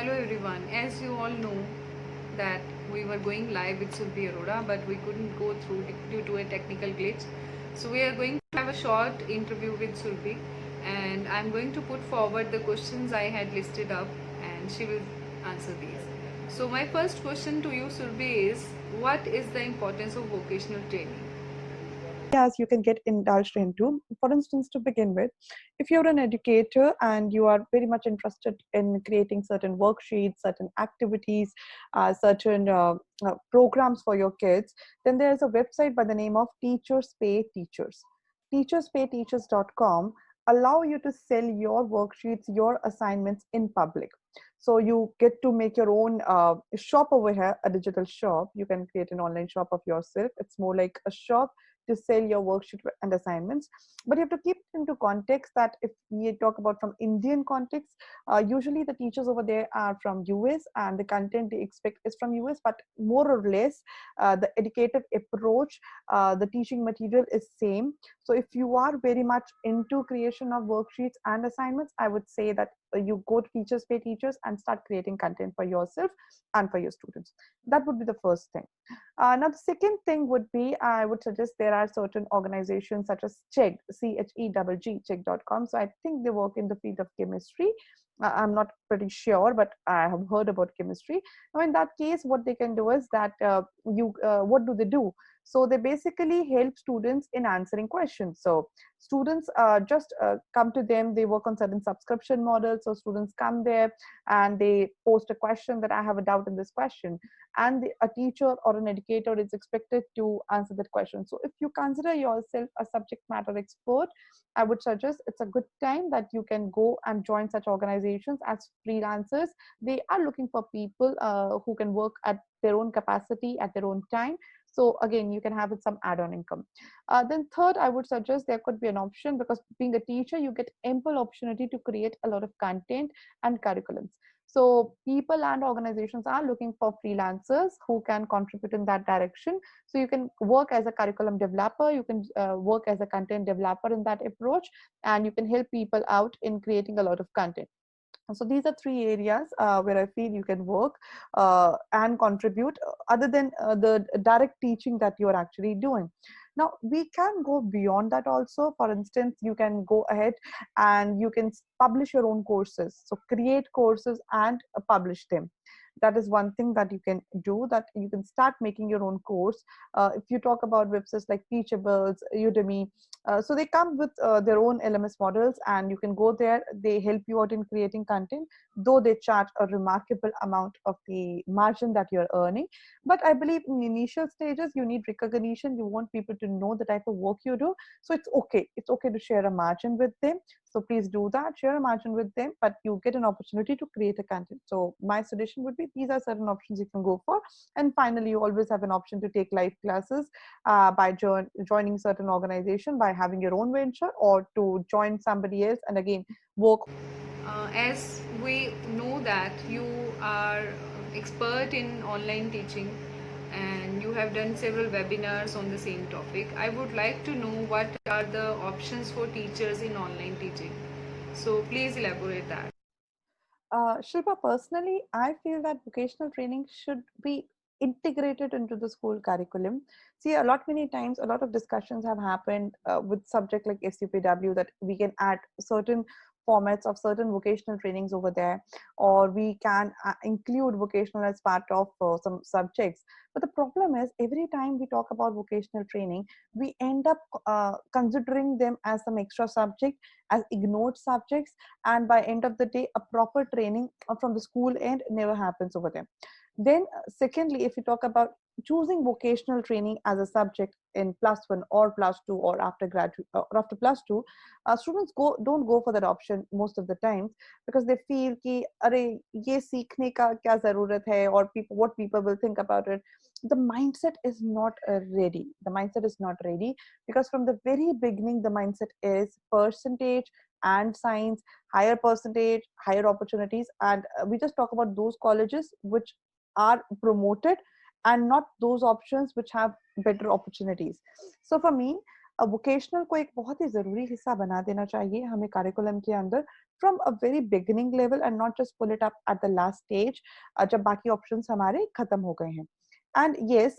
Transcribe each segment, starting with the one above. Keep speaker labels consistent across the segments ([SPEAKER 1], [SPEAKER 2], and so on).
[SPEAKER 1] Hello everyone. As you all know that we were going live with Surbhi Arora, but we couldn't go through due to a technical glitch. So we are going to have a short interview with Surbhi, and I'm going to put forward the questions I had listed up, and she will answer these. So my first question to you, Surbhi, is what is the importance of vocational training?
[SPEAKER 2] Areas you can get indulged into. For instance, to begin with, if you're an educator and you are very much interested in creating certain worksheets, certain activities, certain programs for your kids, then there's a website by the name of Teachers Pay Teachers. Teachers.com allow you to sell your worksheets, your assignments in public. So you get to make your own shop over here, a digital shop. You can create an online shop of yourself. It's more like a shop to sell your worksheet and assignments, but you have to keep it into context that if we talk about from Indian context, usually the teachers over there are from US and the content they expect is from US, but more or less the educative approach, the teaching material is same. So if you are very much into creation of worksheets and assignments, I would say that you go to Teachers Pay Teachers and start creating content for yourself and for your students. That would be the first thing. Now, the second thing would be I would suggest there are certain organizations such as CHEG, CHEGG, check.com. So I think they work in the field of chemistry. I'm not pretty sure, but I have heard about chemistry. Now, in that case, what they can do is that what do they do? So they basically help students in answering questions. So students just come to them. They work on certain subscription models. So students come there and they post a question that I have a doubt in this question, and a teacher or an educator is expected to answer that question. So if you consider yourself a subject matter expert, I would suggest it's a good time that you can go and join such organizations as freelancers. They are looking for people who can work at their own capacity at their own time. So again, you can have it some add-on income. Then third, I would suggest there could be an option, because being a teacher you get ample opportunity to create a lot of content and curriculums. So people and organizations are looking for freelancers who can contribute in that direction. So you can work as a curriculum developer, you can work as a content developer in that approach, and you can help people out in creating a lot of content. So these are three areas where I feel you can work and contribute, other than the direct teaching that you are actually doing. Now we can go beyond that also. For instance, you can go ahead and you can publish your own courses. So create courses and publish them. That is one thing that you can do, that you can start making your own course. If you talk about websites like Teachables, Udemy, so they come with their own LMS models, and you can go there. They help you out in creating content, though they charge a remarkable amount of the margin that you're earning. But I believe in the initial stages, you need recognition. You want people to know the type of work you do. So it's okay. It's okay to share a margin with them. So please do that, share a margin with them, but you get an opportunity to create a content. So my suggestion would be these are certain options you can go for. And finally, you always have an option to take live classes by joining certain organization, by having your own venture, or to join somebody else and again work.
[SPEAKER 1] As we know that you are expert in online teaching and you have done several webinars on the same topic, I would like to know what are the options for teachers in online teaching. So please elaborate that.
[SPEAKER 2] Shilpa, personally, I feel that vocational training should be integrated into the school curriculum. See, a lot many times, a lot of discussions have happened with subject like SUPW, that we can add certain formats of certain vocational trainings over there, or we can include vocational as part of some subjects. But the problem is, every time we talk about vocational training, we end up considering them as some extra subject, as ignored subjects, and by end of the day a proper training from the school end never happens over there. Then secondly, if you talk about choosing vocational training as a subject in +1 or +2 or after graduate or after +2, students don't go for that option most of the times, because they feel ki अरे ये सीखने का क्या जरूरत है, or people, what people will think about it. The mindset is not ready. The mindset is not ready, because from the very beginning the mindset is percentage and science, higher percentage, higher opportunities, and we just talk about those colleges which are promoted, and not those options which have better opportunities. So for me, vocational को एक बहुत ही ज़रूरी हिस्सा बना देना चाहिए हमें curriculum के अंदर from a very beginning level and not just pull it up at the last stage जब बाकी ऑप्शंस हमारे खत्म हो गए हैं. And yes,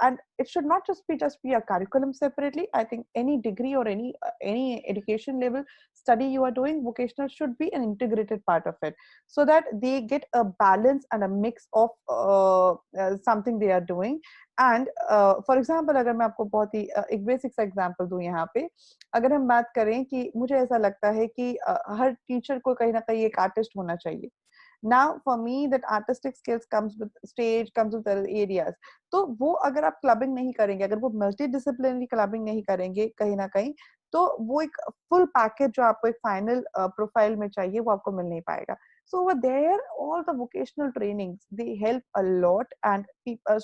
[SPEAKER 2] and it should not just be a curriculum separately. I think any degree or any education level study you are doing, vocational should be an integrated part of it, so that they get a balance and a mix of something they are doing. And for example, अगर मैं आपको बहुत ही एक basic सा example दूं यहाँ पे, अगर हम बात करें कि मुझे ऐसा लगता है कि हर टीचर को कहीं ना कहीं एक आर्टिस्ट होना चाहिए. Now for me that artistic skills comes with stage, comes with other areas. तो वो अगर आप क्लबिंग नहीं करेंगे, अगर वो मल्टी डिसिप्लिनरी क्लबिंग नहीं करेंगे कहीं ना कहीं, तो वो एक फुल पैकेज जो आपको एक फाइनल प्रोफाइल में चाहिए वो आपको मिल नहीं पाएगा. So over there, all the vocational trainings they help a lot, and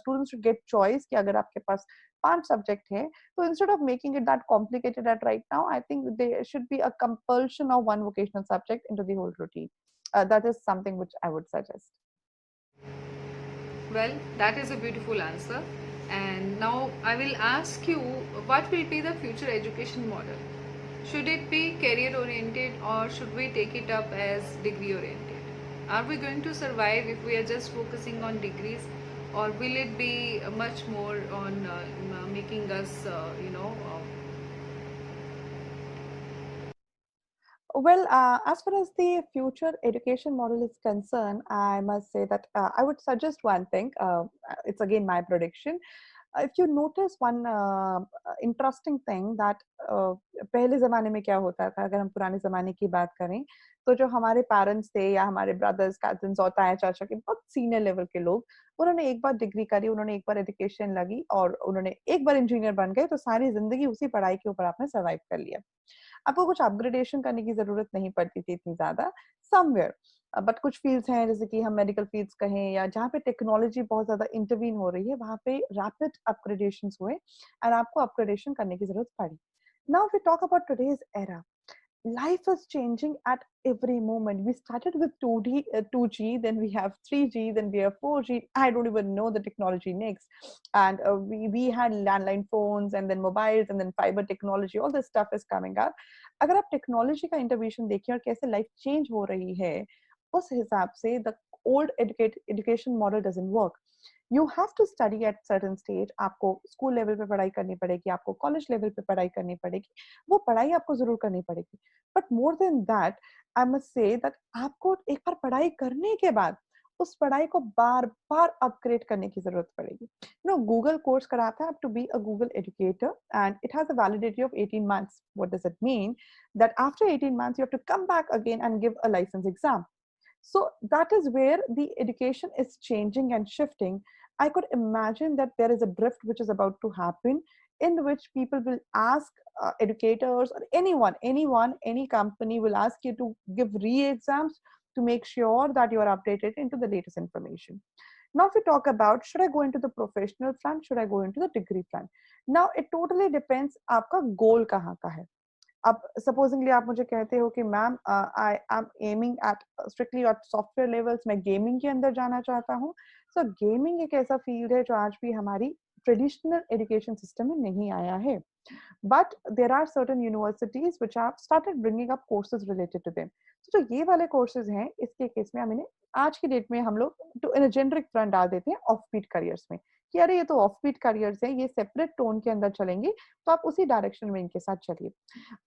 [SPEAKER 2] students should get choice कि अगर आपके पास 5 सब्जेक्ट है, तो instead of making it that complicated at right now, I think there should be a compulsion of one vocational subject into the whole routine. That is something which I would suggest.
[SPEAKER 1] Well, that is a beautiful answer. And now I will ask you, what will be the future education model? Should it be career oriented or should we take it up as degree oriented? Are we going to survive if we are just focusing on degrees, or will it be much more on making us,
[SPEAKER 2] Well, as far as the future education model is concerned, I must say that I would suggest one thing. It's again my prediction. If you notice one interesting thing that पहले ज़माने में क्या होता था, अगर हम पुराने ज़माने की बात करें, तो जो हमारे पेरेंट्स थे या हमारे ब्रदर्स, कज़िन्स और ताया चाचा के बहुत सीनियर लेवल के लोग, उन्होंने एक बार डिग्री करी, उन्होंने एक बार एजुकेशन लगी और उन्होंने एक बार इंजीनियर बन गए, तो सारी ज़िंदगी उसी पढ़ाई के ऊपर आपने सर्वाइव कर लिया. आपको कुछ अपग्रेडेशन करने की ज़रूरत नहीं पड़ती थी इतनी ज़्यादा समवेयर. बट कुछ फील्ड्स हैं जैसे कि हम मेडिकल फील्ड्स कहें या जहाँ पे टेक्नोलॉजी बहुत ज़्यादा इंटरवीन हो रही है, वहाँ पे रैपिड अपग्रेडेशंस हुए एंड आपको अपग्रेडेशन करने की ज़रूरत पड़ी. Now we talk about today's era. Life is changing at every moment. We started with 2G, then we have 3G, then we have 4G. I don't even know the technology next. And we had landline phones and then mobiles and then fiber technology. All this stuff is coming up. अगर आप technology का intervention देखें और कैसे life change हो रही है, उस हिसाब से the old education model doesn't work. You have to study at certain stage. आपको स्कूल लेवल पे पढ़ाई करनी पड़ेगी, आपको कॉलेज लेवल पे पढ़ाई करनी पड़ेगी, वो पढ़ाई आपको जरूर करनी पड़ेगी. But more than that, I must say that आपको एक बार पढ़ाई करने के बाद उस पढ़ाई को बार बार अपग्रेड करने की जरूरत पड़ेगी. यू नो, गूगल कोर्स कराता है to be a Google educator and it has a validity of 18 months. What does it mean? That after 18 months you have to come back again and give a license exam. So that is where the education is changing and shifting. I could imagine that there is a drift which is about to happen, in which people will ask educators or anyone, any company will ask you to give re-exams to make sure that you are updated into the latest information. Now, if we talk about should I go into the professional front, should I go into the degree front? Now, it totally depends आपका goal कहाँ का है. अब supposedly आप मुझे कहते हो कि ma'am I am aiming at strictly at software levels, मैं गेमिंग के अंदर जाना चाहता हूँ. सो गेमिंग एक ऐसा फील्ड है जो आज भी हमारी ट्रेडिशनल एजुकेशन सिस्टम में नहीं आया है. But there are certain universities which have started bringing up courses related to them. So जो ये वाले courses हैं, इसके केस में हम इन्हें आज की डेट में हम लोग तो इन जेनरिक फ्रंट डाल देते हैं ऑफ बीट करियर्स में, कि अरे ये तो ऑफ बीट करियर्स हैं, ये सेपरेट टोन के अंदर चलेंगे, तो आप उसी डायरेक्शन में इनके साथ चलिए.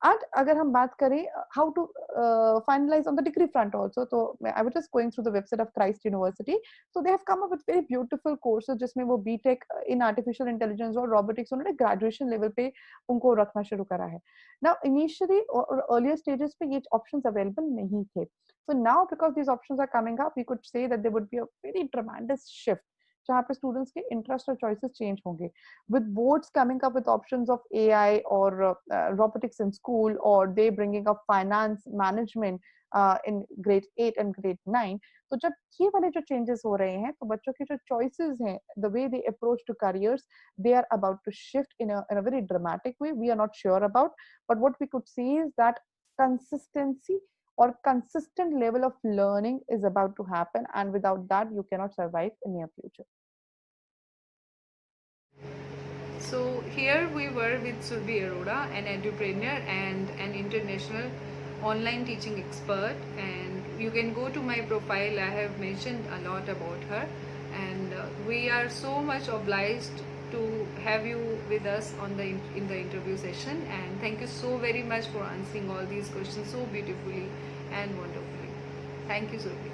[SPEAKER 2] एंड अगर हम बात करें how to finalise on the degree front also, तो I was just going through the website of Christ University. So they have come up with very beautiful courses जिसमें वो बीटेक इन आर्टिफिशियल इंटेलिजेंस और robotics उन्होंने graduation level पे उनको रखना शुरू करा है. नाउ इनिशियली और अर्लियर स्टेजेस पे ये ऑप्शंस अवेलेबल नहीं थे. So now because these options are coming up, we could say that there would be a very tremendous shift जहाँ पे स्टूडेंट्स के इंटरेस्ट और चॉइसेस चेंज होंगे. With boards coming up with options of AI और robotics in school, और they bringing up finance management in grade 8 and grade 9. तो जब ये वाले जो चेंजेस हो रहे हैं, तो बच्चों के जो चॉइसेस हैं, the way they approach to careers, they are about to shift in a very dramatic way. We are not sure about, but what we could see is that consistency or consistent level of learning is about to happen, and without that you cannot survive in your future.
[SPEAKER 1] So here we were with Surbhi Arora, an entrepreneur and an international online teaching expert, and you can go to my profile. I have mentioned a lot about her, and we are so much obliged to have you with us on the in the interview session, and thank you so very much for answering all these questions so beautifully and wonderfully. Thank you, Surbhi.